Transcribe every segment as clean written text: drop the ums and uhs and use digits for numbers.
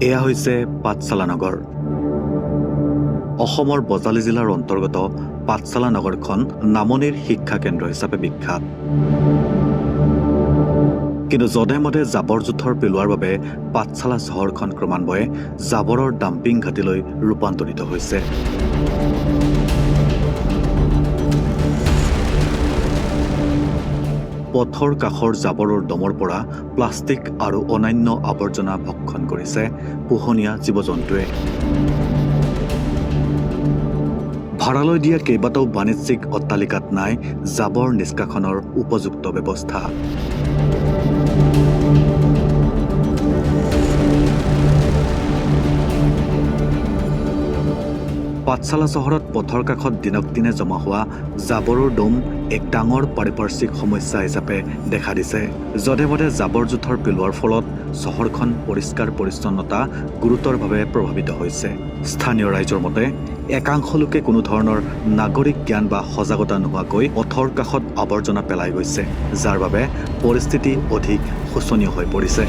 এয়া হৈছে পাঠশালা নগৰ। অসমৰ বজালী জিলাৰ অন্তৰ্গত পাঠশালা নগৰখন নামনিৰ শিক্ষা কেন্দ্ৰ হিচাপে বিখ্যাত। কিন্তু যধে মধে জাবৰ জোথৰ পেলোৱাৰ বাবে পাঠশালা চহৰখন ক্ৰমান্বয়ে জাবৰৰ ডাম্পিং ঘাটিলৈ ৰূপান্তৰিত হৈছে। পথৰ কাষৰ জাবৰৰ দমৰ পৰা প্লাষ্টিক আৰু অন্যান্য আৱৰ্জনা ভক্ষণ কৰিছে পোহনীয়া জীৱ-জন্তুৱে। ভাড়ালৈ দিয়া কেইবাটাও বাণিজ্যিক অট্টালিকাত নাই জাবৰ নিষ্কাশনৰ উপযুক্ত ব্যৱস্থা। পাঠশালা চহৰত পথৰ কাষত দিনক দিনে জমা হোৱা জাবৰৰ দম এক ডাঙৰ পাৰিপাৰ্শ্বিক সমস্যা হিচাপে দেখা দিছে। যধে মধে জাবৰ জোথৰ পেলোৱাৰ ফলত চহৰখন পৰিষ্কাৰ পৰিচ্ছন্নতা গুৰুতৰভাৱে প্ৰভাৱিত হৈছে। স্থানীয় ৰাইজৰ মতে একাংশ লোকে কোনো ধৰণৰ নাগৰিক জ্ঞান বা সজাগতা নোহোৱাকৈ পথৰ কাষত আৱৰ্জনা পেলাই গৈছে, যাৰ বাবে পৰিস্থিতি অধিক শোচনীয় হৈ পৰিছে।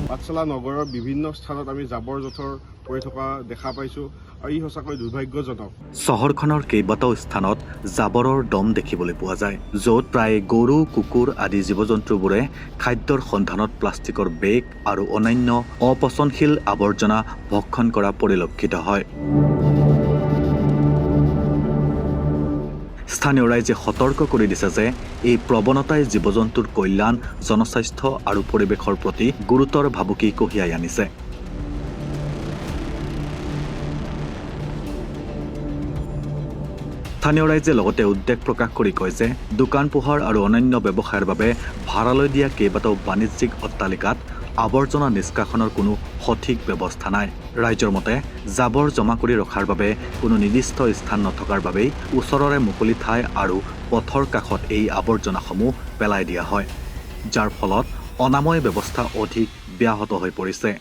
পাঠশালা নগৰৰ বিভিন্ন স্থানত আমি জাবৰ জোথৰ পৰি থকা দেখা পাইছোঁ আৰু ই সঁচাকৈ দুৰ্ভাগ্যজনক। চহৰখনৰ কেইবাটাও স্থানত জাবৰৰ দম দেখিবলৈ পোৱা যায়, য'ত প্ৰায় গৰু, কুকুৰ আদি জীৱ-জন্তুবোৰে খাদ্যৰ সন্ধানত প্লাষ্টিকৰ বেগ আৰু অন্যান্য অপচনশীল আৱৰ্জনা ভক্ষণ কৰা পৰিলক্ষিত হয়। স্থানীয় ৰাইজে সতৰ্ক কৰি দিছে যে এই প্ৰৱণতাই জীৱ-জন্তুৰ কল্যাণ, জনস্বাস্থ্য আৰু পৰিৱেশৰ প্ৰতি গুৰুতৰ ভাবুকি কঢ়িয়াই আনিছে। স্থানীয় ৰাইজে লগতে উদ্বেগ প্ৰকাশ কৰি কয় যে দোকান পোহাৰ আৰু অন্যান্য ব্যৱসায়ৰ বাবে ভাড়ালৈ দিয়া কেইবাটাও বাণিজ্যিক অট্টালিকাত আৱৰ্জনা নিষ্কাশনৰ কোনো সঠিক ব্যৱস্থা নাই। ৰাইজৰ মতে জাবৰ জমা কৰি ৰখাৰ বাবে কোনো নিৰ্দিষ্ট স্থান নথকাৰ বাবেই ওচৰৰে মুকলি ঠাই আৰু পথৰ কাষত এই আৱৰ্জনাসমূহ পেলাই দিয়া হয়, যাৰ ফলত অনাময় ব্যৱস্থা অধিক ব্যাহত হৈ পৰিছে।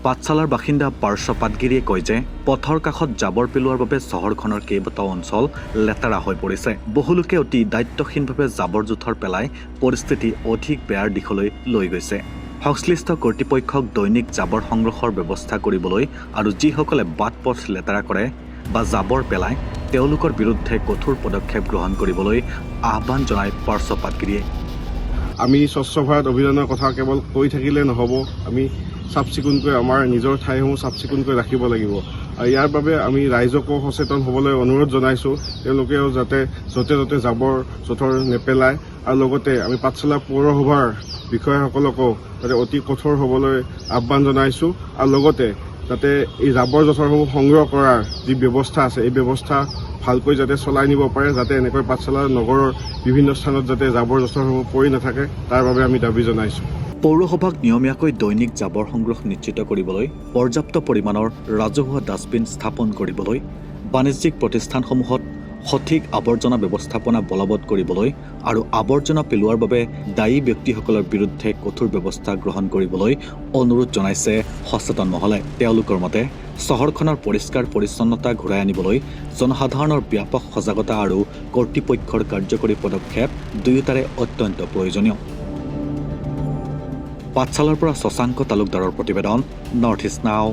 পাঠশালাৰ বাসিন্দা পাৰ্শ্ব পাটগিৰিয়ে কয় যে পথৰ কাষত জাবৰ পেলোৱাৰ বাবে চহৰখনৰ কেইবাটাও অঞ্চল লেতেৰা হৈ পৰিছে। বহু লোকে অতি দায়িত্বহীনভাৱে জাবৰ জোথৰ পেলাই পৰিস্থিতি অধিক বেয়াৰ দিশলৈ লৈ গৈছে। সংশ্লিষ্ট কৰ্তৃপক্ষক দৈনিক জাবৰ সংগ্ৰহৰ ব্যৱস্থা কৰিবলৈ আৰু যিসকলে বাট পথ লেতেৰা কৰে বা জাবৰ পেলায় তেওঁলোকৰ বিৰুদ্ধে কঠোৰ পদক্ষেপ গ্ৰহণ কৰিবলৈ আহ্বান জনায় পাৰ্শ্ব পাটগিৰিয়ে। আমি স্বচ্ছ ভাৰত অভিযানৰ কথা কেৱল কৈ থাকিলে নহ'ব, আমি চাফ চিকুণকৈ আমাৰ নিজৰ ঠাইসমূহ চাফ চিকুণকৈ ৰাখিব লাগিব। আৰু ইয়াৰ বাবে আমি ৰাইজকো সচেতন হ'বলৈ অনুৰোধ জনাইছোঁ, তেওঁলোকেও যাতে য'তে ত'তে জাবৰ জোথৰ নেপেলায়। আৰু লগতে আমি পাঠশালা পৌৰসভাৰ বিষয়াসকলকো যাতে অতি কঠোৰ হ'বলৈ আহ্বান জনাইছোঁ। আৰু লগতে যাতে এই জাবৰ জোথৰসমূহ সংগ্ৰহ কৰাৰ যি ব্যৱস্থা আছে এই ব্যৱস্থা ভালকৈ যাতে চলাই নিব পাৰে, যাতে এনেকৈ পাঠশালা নগৰৰ বিভিন্ন স্থানত যাতে জাবৰ জোথৰসমূহ পৰি নাথাকে তাৰ বাবে আমি দাবী জনাইছোঁ। পৌৰসভাক নিয়মীয়াকৈ দৈনিক জাবৰ সংগ্ৰহ নিশ্চিত কৰিবলৈ, পৰ্যাপ্ত পৰিমাণৰ ৰাজহুৱা ডাষ্টবিন স্থাপন কৰিবলৈ, বাণিজ্যিক প্ৰতিষ্ঠানসমূহত সঠিক আৱৰ্জনা ব্যৱস্থাপনা বলৱৎ কৰিবলৈ আৰু আৱৰ্জনা পেলোৱাৰ বাবে দায়ী ব্যক্তিসকলৰ বিৰুদ্ধে কঠোৰ ব্যৱস্থা গ্ৰহণ কৰিবলৈ অনুৰোধ জনাইছে সচেতন মহলে। তেওঁলোকৰ মতে চহৰখনৰ পৰিষ্কাৰ পৰিচ্ছন্নতা ঘূৰাই আনিবলৈ জনসাধাৰণৰ ব্যাপক সজাগতা আৰু কৰ্তৃপক্ষৰ কাৰ্যকৰী পদক্ষেপ দুয়োটাৰে অত্যন্ত প্ৰয়োজনীয়। পাঠশালাৰ পৰা শশাংক তালুকদাৰৰ প্ৰতিবেদন, নৰ্থ ইষ্ট নাও।